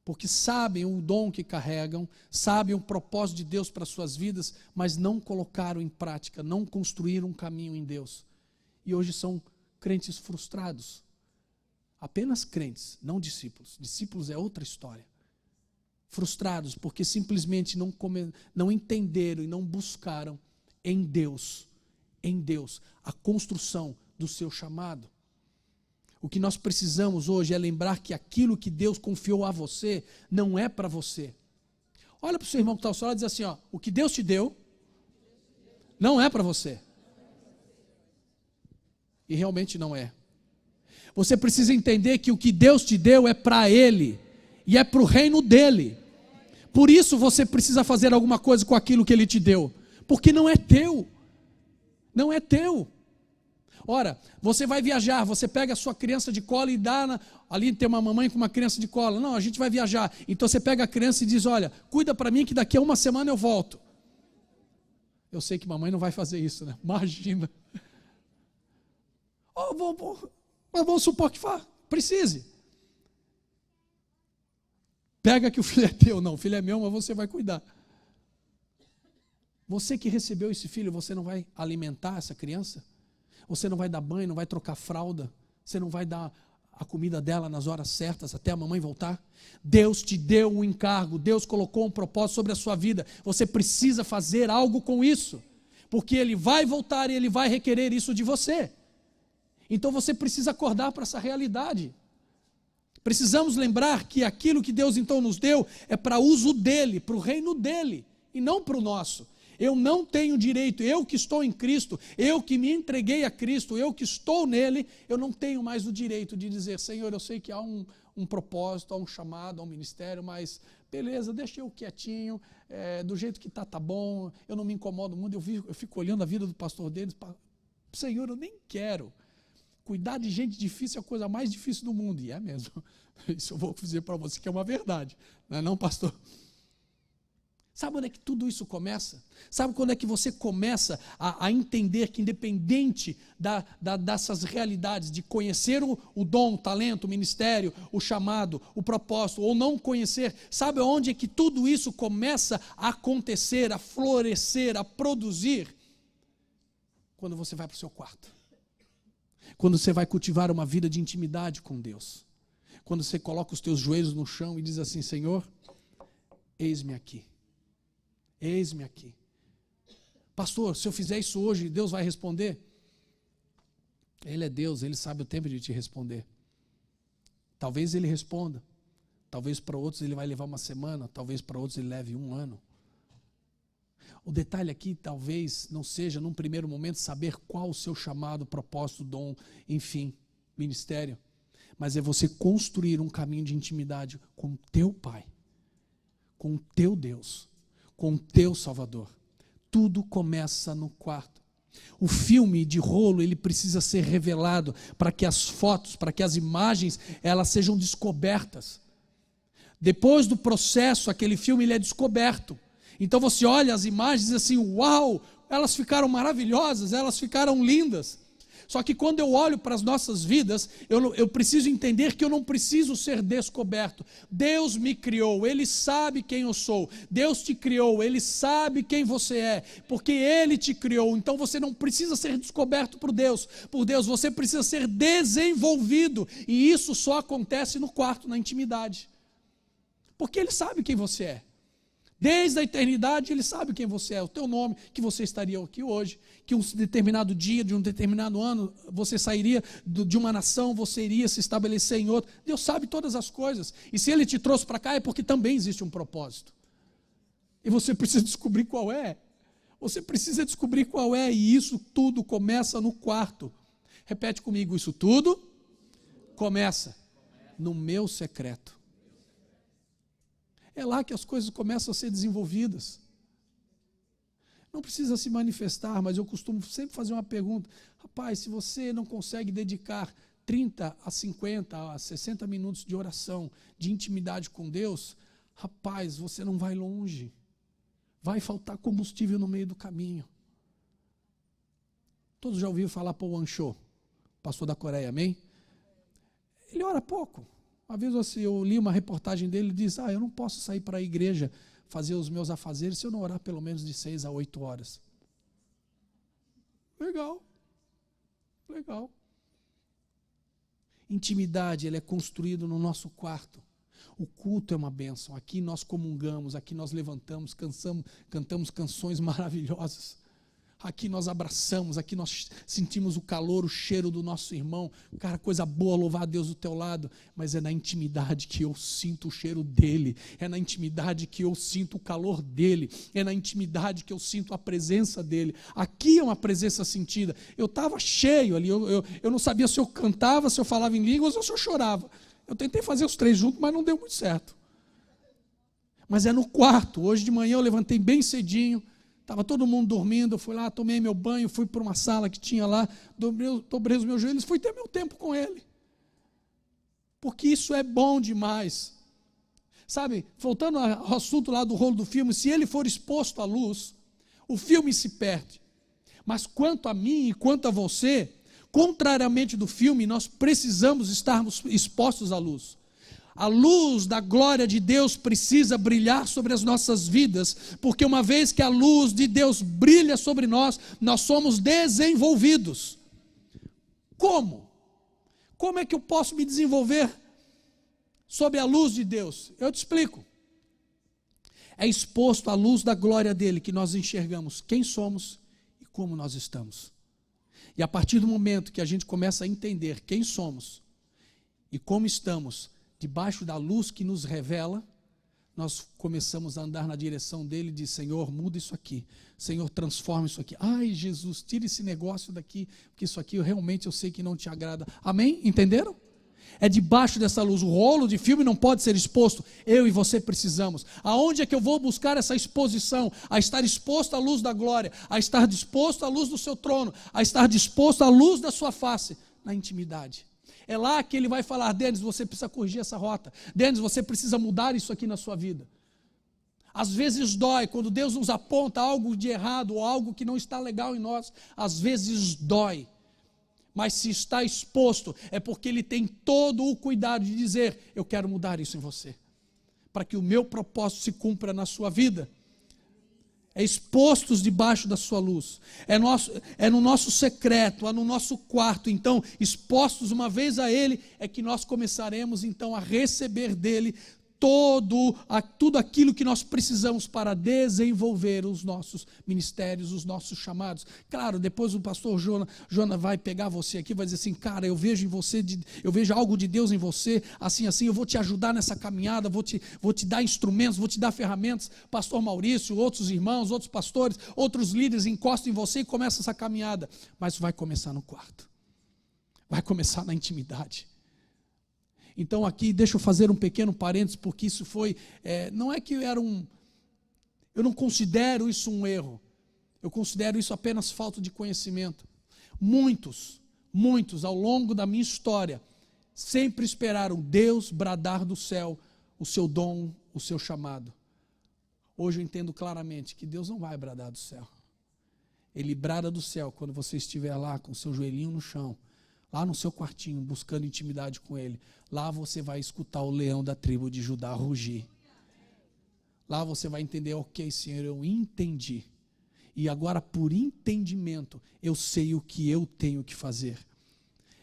porque sabem o dom que carregam, sabem o propósito de Deus para as suas vidas, mas não colocaram em prática, não construíram um caminho em Deus. E hoje são crentes frustrados. Apenas crentes, não discípulos. Discípulos é outra história. Frustrados porque simplesmente não entenderam e não buscaram em Deus, a construção do seu chamado. O que nós precisamos hoje é lembrar que aquilo que Deus confiou a você não é para você. Olha para o seu irmão que está ao seu lado e diz assim, ó, o que Deus te deu não é para você. E realmente não é. Você precisa entender que o que Deus te deu é para Ele e é para o reino dEle. Por isso você precisa fazer alguma coisa com aquilo que Ele te deu, porque não é teu. Não é teu. Ora, você vai viajar, você pega a sua criança de colo e dá, ali tem uma mamãe com uma criança de colo. Não, a gente vai viajar. Então você pega a criança e diz, olha, cuida para mim que daqui a uma semana eu volto. Eu sei que mamãe não vai fazer isso, né? Imagina. Mas vamos supor que precise. Pega que o filho é teu. Não, o filho é meu, mas você vai cuidar. Você que recebeu esse filho, você não vai alimentar essa criança? Você não vai dar banho, não vai trocar fralda, você não vai dar a comida dela nas horas certas até a mamãe voltar? Deus te deu um encargo, Deus colocou um propósito sobre a sua vida, você precisa fazer algo com isso, porque Ele vai voltar e Ele vai requerer isso de você. Então você precisa acordar para essa realidade. Precisamos lembrar que aquilo que Deus então nos deu é para uso dEle, para o reino dEle, e não para o nosso. Eu não tenho direito, eu que estou em Cristo, eu que me entreguei a Cristo, eu que estou nele, eu não tenho mais o direito de dizer, Senhor, eu sei que há um propósito, há um chamado, há um ministério, mas beleza, deixa eu quietinho, do jeito que tá bom, eu não me incomodo muito, eu fico olhando a vida do pastor deles, Senhor, eu nem quero. Cuidar de gente difícil é a coisa mais difícil do mundo, e é mesmo. Isso eu vou dizer para você que é uma verdade, não é não, pastor? Sabe onde é que tudo isso começa? Sabe quando é que você começa a entender que independente dessas realidades, de conhecer o dom, o talento, o ministério, o chamado, o propósito, ou não conhecer, sabe onde é que tudo isso começa a acontecer, a florescer, a produzir? Quando você vai para o seu quarto. Quando você vai cultivar uma vida de intimidade com Deus. Quando você coloca os teus joelhos no chão e diz assim: Senhor, eis-me aqui. Eis-me aqui. Pastor, se eu fizer isso hoje, Deus vai responder? Ele é Deus, Ele sabe o tempo de te responder. Talvez Ele responda. Talvez para outros Ele vai levar uma semana. Talvez para outros Ele leve 1 ano. O detalhe aqui talvez não seja, num primeiro momento, saber qual o seu chamado, propósito, dom, enfim, ministério. Mas é você construir um caminho de intimidade com o teu Pai, com o teu Deus, com o teu Salvador. Tudo começa no quarto. O filme de rolo, ele precisa ser revelado para que as fotos, para que as imagens, elas sejam descobertas. Depois do processo, aquele filme ele é descoberto. Então você olha as imagens e diz assim: uau, elas ficaram maravilhosas, elas ficaram lindas. Só que quando eu olho para as nossas vidas, eu preciso entender que eu não preciso ser descoberto. Deus me criou, Ele sabe quem eu sou. Deus te criou, Ele sabe quem você é, porque Ele te criou. Então você não precisa ser descoberto por Deus, você precisa ser desenvolvido. E isso só acontece no quarto, na intimidade. Porque Ele sabe quem você é. Desde a eternidade Ele sabe quem você é, o teu nome, que você estaria aqui hoje, que um determinado dia, de um determinado ano, você sairia de uma nação, você iria se estabelecer em outra. Deus sabe todas as coisas, e se Ele te trouxe para cá é porque também existe um propósito, e você precisa descobrir qual é, e isso tudo começa no quarto. Repete comigo: isso tudo começa no meu secreto. É lá que as coisas começam a ser desenvolvidas. Não precisa se manifestar, mas eu costumo sempre fazer uma pergunta: rapaz, se você não consegue dedicar 30 a 50 a 60 minutos de oração, de intimidade com Deus, rapaz, você não vai longe. Vai faltar combustível no meio do caminho. Todos já ouviram falar Paul Wanchou, pastor da Coreia, amém? Ele ora pouco. Uma vez eu li uma reportagem dele e diz: eu não posso sair para a igreja fazer os meus afazeres se eu não orar pelo menos de 6 a 8 horas. Legal. Intimidade, ela é construída no nosso quarto. O culto é uma bênção. Aqui nós comungamos, aqui nós levantamos, cantamos canções maravilhosas. Aqui nós abraçamos, aqui nós sentimos o calor, o cheiro do nosso irmão. Cara, coisa boa, louvar a Deus do teu lado. Mas é na intimidade que eu sinto o cheiro dele. É na intimidade que eu sinto o calor dele. É na intimidade que eu sinto a presença dele. Aqui é uma presença sentida. Eu estava cheio ali, eu não sabia se eu cantava, se eu falava em línguas ou se eu chorava. Eu tentei fazer os 3 juntos, mas não deu muito certo. Mas é no quarto. Hoje de manhã eu levantei bem cedinho. Estava todo mundo dormindo, eu fui lá, tomei meu banho, fui para uma sala que tinha lá, dobrei os meus joelhos, fui ter meu tempo com Ele. Porque isso é bom demais. Sabe, voltando ao assunto lá do rolo do filme, se ele for exposto à luz, o filme se perde. Mas quanto a mim e quanto a você, contrariamente do filme, nós precisamos estarmos expostos à luz. A luz da glória de Deus precisa brilhar sobre as nossas vidas, porque uma vez que a luz de Deus brilha sobre nós, nós somos desenvolvidos. Como? Como é que eu posso me desenvolver sob a luz de Deus? Eu te explico. É exposto à luz da glória dele que nós enxergamos quem somos e como nós estamos. E a partir do momento que a gente começa a entender quem somos e como estamos, debaixo da luz que nos revela, nós começamos a andar na direção dele e diz: Senhor, muda isso aqui, Senhor, transforma isso aqui, ai Jesus, tira esse negócio daqui, porque isso aqui realmente eu sei que não te agrada. Amém? Entenderam? É debaixo dessa luz. O rolo de filme não pode ser exposto. Eu e você precisamos. Aonde é que eu vou buscar essa exposição? A estar exposto à luz da glória, a estar disposto à luz do seu trono, a estar disposto à luz da sua face, na intimidade. É lá que ele vai falar: Denis, você precisa corrigir essa rota. Denis, você precisa mudar isso aqui na sua vida. Às vezes dói, quando Deus nos aponta algo de errado ou algo que não está legal em nós, às vezes dói. Mas se está exposto, é porque Ele tem todo o cuidado de dizer: eu quero mudar isso em você, para que o meu propósito se cumpra na sua vida. É expostos debaixo da sua luz, é no nosso secreto, é no nosso quarto. Então, expostos uma vez a Ele, é que nós começaremos então a receber dEle tudo aquilo que nós precisamos para desenvolver os nossos ministérios, os nossos chamados. Claro, depois o pastor Jonas vai pegar você aqui e vai dizer assim: cara, eu vejo em você, eu vejo algo de Deus em você, assim, eu vou te ajudar nessa caminhada, vou te dar instrumentos, vou te dar ferramentas. Pastor Maurício, outros irmãos, outros pastores, outros líderes encostam em você e começa essa caminhada. Mas vai começar no quarto, vai começar na intimidade. Então aqui, deixa eu fazer um pequeno parênteses, porque isso foi, não é que eu não considero isso um erro, eu considero isso apenas falta de conhecimento. Muitos ao longo da minha história, sempre esperaram Deus bradar do céu o seu dom, o seu chamado. Hoje eu entendo claramente que Deus não vai bradar do céu. Ele brada do céu quando você estiver lá com o seu joelhinho no chão, lá no seu quartinho, buscando intimidade com Ele. Lá você vai escutar o leão da tribo de Judá rugir. Lá você vai entender: ok, Senhor, eu entendi. E agora, por entendimento, eu sei o que eu tenho que fazer.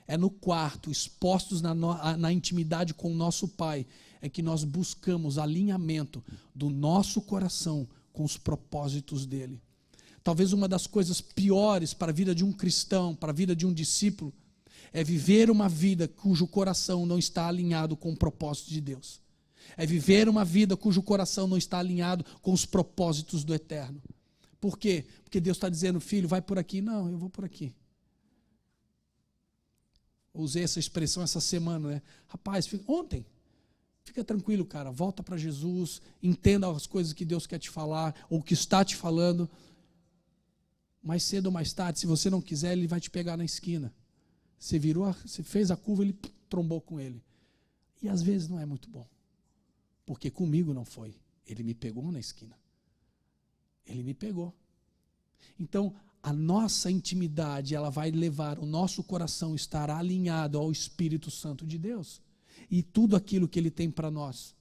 É no quarto, expostos na intimidade com o nosso Pai, é que nós buscamos alinhamento do nosso coração com os propósitos dEle. Talvez uma das coisas piores para a vida de um cristão, para a vida de um discípulo, é viver uma vida cujo coração não está alinhado com o propósito de Deus. É viver uma vida cujo coração não está alinhado com os propósitos do eterno. Por quê? Porque Deus está dizendo: filho, vai por aqui. Não, eu vou por aqui. Usei essa expressão essa semana, né? Rapaz, ontem, fica tranquilo, cara, volta para Jesus, entenda as coisas que Deus quer te falar, ou que está te falando. Mais cedo ou mais tarde, se você não quiser, Ele vai te pegar na esquina. Você fez a curva, Ele trombou com ele. E às vezes não é muito bom, porque comigo não foi. Ele me pegou na esquina. Ele me pegou. Então, a nossa intimidade, ela vai levar o nosso coração a estar alinhado ao Espírito Santo de Deus e tudo aquilo que Ele tem para nós.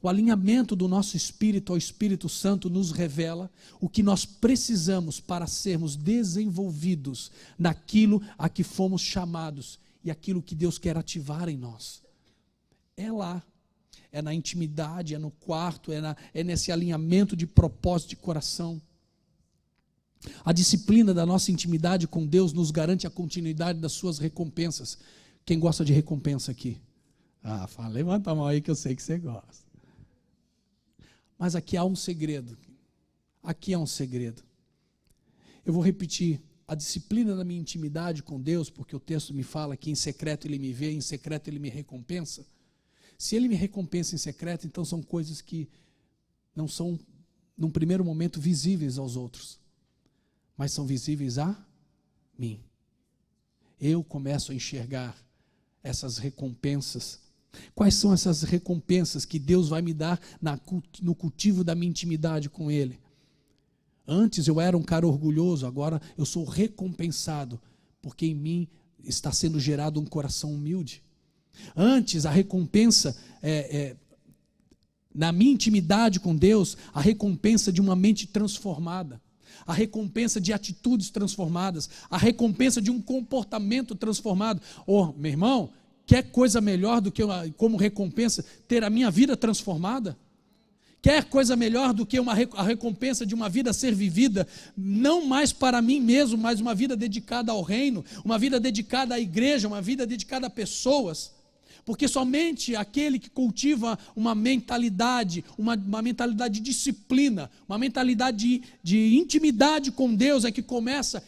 O alinhamento do nosso espírito ao Espírito Santo nos revela o que nós precisamos para sermos desenvolvidos naquilo a que fomos chamados e aquilo que Deus quer ativar em nós. É lá, é na intimidade, é no quarto, é nesse alinhamento de propósito de coração. A disciplina da nossa intimidade com Deus nos garante a continuidade das suas recompensas. Quem gosta de recompensa aqui? Levanta a mão aí que eu sei que você gosta. Mas aqui há um segredo. Aqui há um segredo. Eu vou repetir: a disciplina da minha intimidade com Deus, porque o texto me fala que em secreto Ele me vê, em secreto Ele me recompensa. Se Ele me recompensa em secreto, então são coisas que não são, num primeiro momento, visíveis aos outros, mas são visíveis a mim. Eu começo a enxergar essas recompensas. Quais são essas recompensas que Deus vai me dar no cultivo da minha intimidade com Ele? Antes eu era um cara orgulhoso, agora eu sou recompensado, porque em mim está sendo gerado um coração humilde. Antes a recompensa, na minha intimidade com Deus, a recompensa de uma mente transformada, a recompensa de atitudes transformadas, a recompensa de um comportamento transformado. Meu irmão, quer coisa melhor do que como recompensa ter a minha vida transformada? Quer coisa melhor do que a recompensa de uma vida ser vivida, não mais para mim mesmo, mas uma vida dedicada ao reino, uma vida dedicada à igreja, uma vida dedicada a pessoas? Porque somente aquele que cultiva uma mentalidade de disciplina, uma mentalidade de intimidade com Deus, é que começa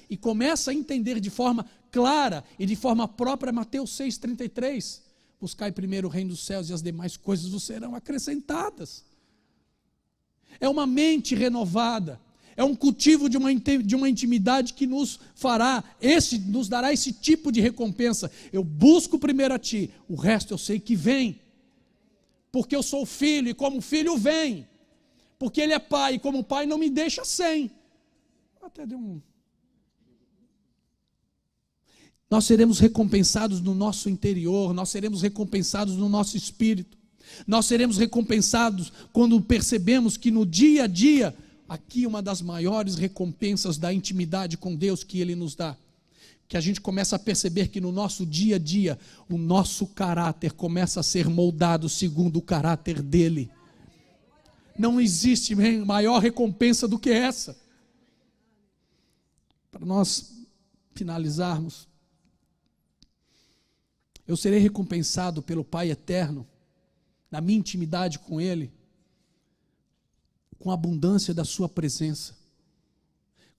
a entender de forma clara e de forma própria Mateus 6,33. Buscai primeiro o reino dos céus e as demais coisas vos serão acrescentadas. É uma mente renovada, é um cultivo de uma intimidade que nos dará esse tipo de recompensa. Eu busco primeiro a Ti, o resto eu sei que vem, porque eu sou filho e como filho vem, porque Ele é Pai, e como Pai não me deixa sem. Até deu um... Nós seremos recompensados no nosso interior, nós seremos recompensados no nosso espírito, nós seremos recompensados quando percebemos que no dia a dia, aqui uma das maiores recompensas da intimidade com Deus que Ele nos dá, que a gente começa a perceber que no nosso dia a dia, o nosso caráter começa a ser moldado segundo o caráter dEle. Não existe maior recompensa do que essa. Para nós finalizarmos, eu serei recompensado pelo Pai eterno, na minha intimidade com Ele, com a abundância da sua presença,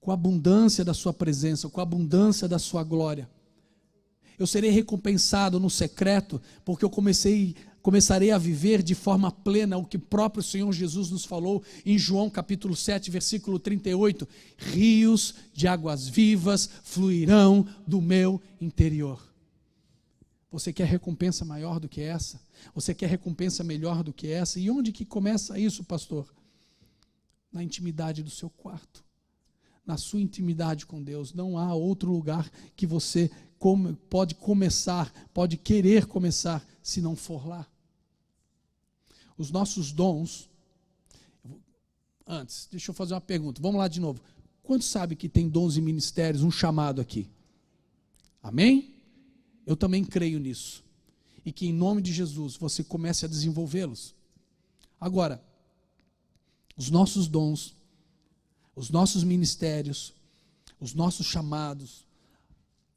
com a abundância da sua presença, com a abundância da sua glória. Eu serei recompensado no secreto, porque eu começarei a viver de forma plena o que o próprio Senhor Jesus nos falou em João capítulo 7, versículo 38, rios de águas vivas fluirão do meu interior. Você quer recompensa maior do que essa? Você quer recompensa melhor do que essa? E onde que começa isso, pastor? Na intimidade do seu quarto, na sua intimidade com Deus. Não há outro lugar que você pode começar, pode querer começar, se não for lá. Os nossos dons... Antes, deixa eu fazer uma pergunta. Vamos lá de novo. Quantos sabem que tem dons e ministérios, um chamado aqui? Amém? Eu também creio nisso. E que em nome de Jesus você comece a desenvolvê-los. Agora, os nossos dons, os nossos ministérios, os nossos chamados,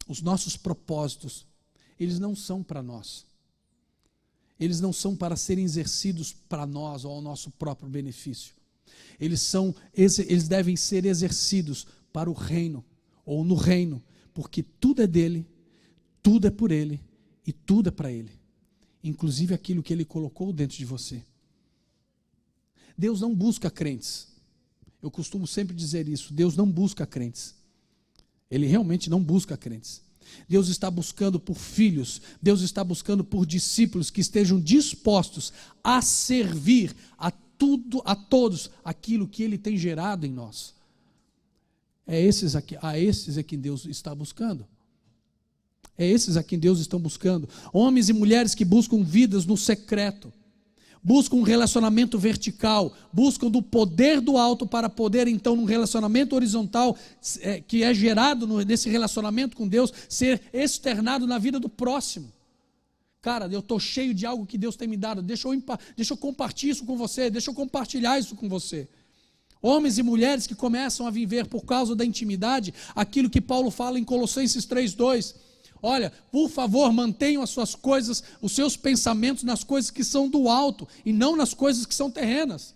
os nossos propósitos, eles não são para nós. Eles não são para serem exercidos para nós ou ao nosso próprio benefício. Eles devem ser exercidos para o reino, ou no reino, porque tudo é dele, tudo é por Ele e tudo é para Ele, inclusive aquilo que Ele colocou dentro de você. Deus não busca crentes. Eu costumo sempre dizer isso. Deus não busca crentes. Ele realmente não busca crentes. Deus está buscando por filhos, Deus está buscando por discípulos que estejam dispostos a servir a todos aquilo que Ele tem gerado em nós. A esses é que Deus está buscando. É esses a quem Deus está buscando. Homens e mulheres que buscam vidas no secreto, buscam um relacionamento vertical, buscam do poder do alto para poder então num relacionamento horizontal que é gerado nesse relacionamento com Deus, ser externado na vida do próximo. Cara, eu estou cheio de algo que Deus tem me dado, deixa eu compartilhar isso com você, deixa eu compartilhar isso com você. Homens e mulheres que começam a viver por causa da intimidade, aquilo que Paulo fala em Colossenses 3:2, olha, por favor, mantenham as suas coisas, os seus pensamentos nas coisas que são do alto e não nas coisas que são terrenas.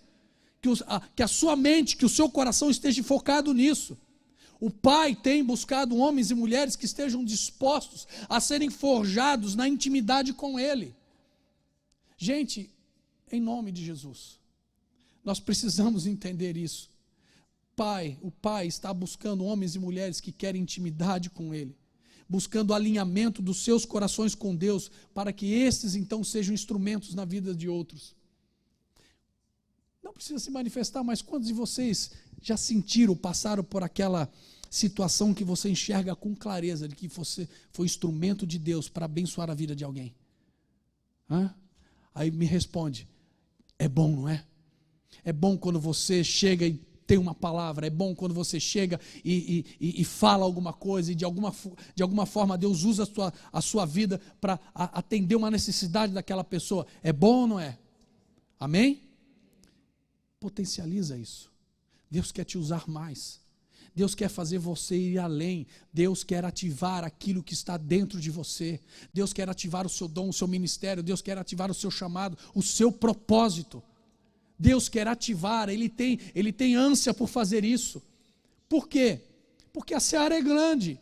Que a sua mente, que o seu coração esteja focado nisso. O Pai tem buscado homens e mulheres que estejam dispostos a serem forjados na intimidade com Ele. Gente, em nome de Jesus, nós precisamos entender isso. O Pai está buscando homens e mulheres que querem intimidade com Ele, buscando alinhamento dos seus corações com Deus, para que estes então sejam instrumentos na vida de outros. Não precisa se manifestar, mas quantos de vocês já sentiram, passaram por aquela situação que você enxerga com clareza, de que você foi instrumento de Deus para abençoar a vida de alguém? Aí me responde, é bom, não é? É bom quando você chega e tem uma palavra, é bom quando você chega e fala alguma coisa, e de alguma forma Deus usa a sua vida para atender uma necessidade daquela pessoa. É bom ou não é? Amém? Potencializa isso. Deus quer te usar mais. Deus quer fazer você ir além. Deus quer ativar aquilo que está dentro de você. Deus quer ativar o seu dom, o seu ministério. Deus quer ativar o seu chamado, o seu propósito. Deus quer ativar, Ele tem ânsia por fazer isso. Por quê? Porque a seara é grande.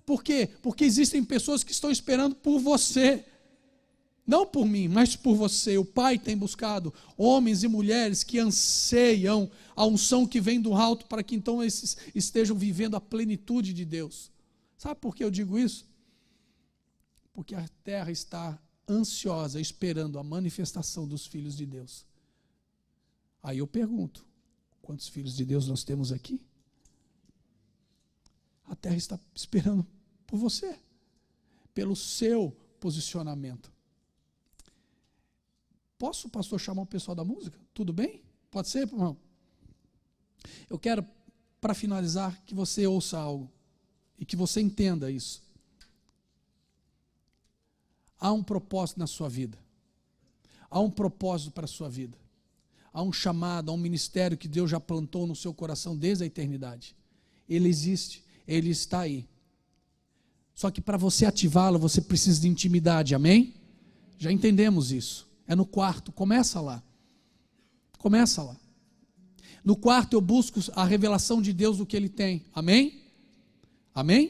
Por quê? Porque existem pessoas que estão esperando por você. Não por mim, mas por você. O Pai tem buscado homens e mulheres que anseiam a unção que vem do alto, para que então esses estejam vivendo a plenitude de Deus. Sabe por que eu digo isso? Porque a terra está ansiosa, esperando a manifestação dos filhos de Deus. Aí eu pergunto, quantos filhos de Deus nós temos aqui? A terra está esperando por você, pelo seu posicionamento. Posso, pastor, chamar o pessoal da música? Tudo bem? Pode ser, irmão? Eu quero, para finalizar, que você ouça algo e que você entenda isso. Há um propósito na sua vida. Há um propósito para a sua vida. Há um chamado, há um ministério que Deus já plantou no seu coração desde a eternidade. Ele existe, ele está aí. Só que para você ativá-lo, você precisa de intimidade, amém? Já entendemos isso. É no quarto, começa lá. Começa lá. No quarto eu busco a revelação de Deus do que Ele tem, amém? Amém?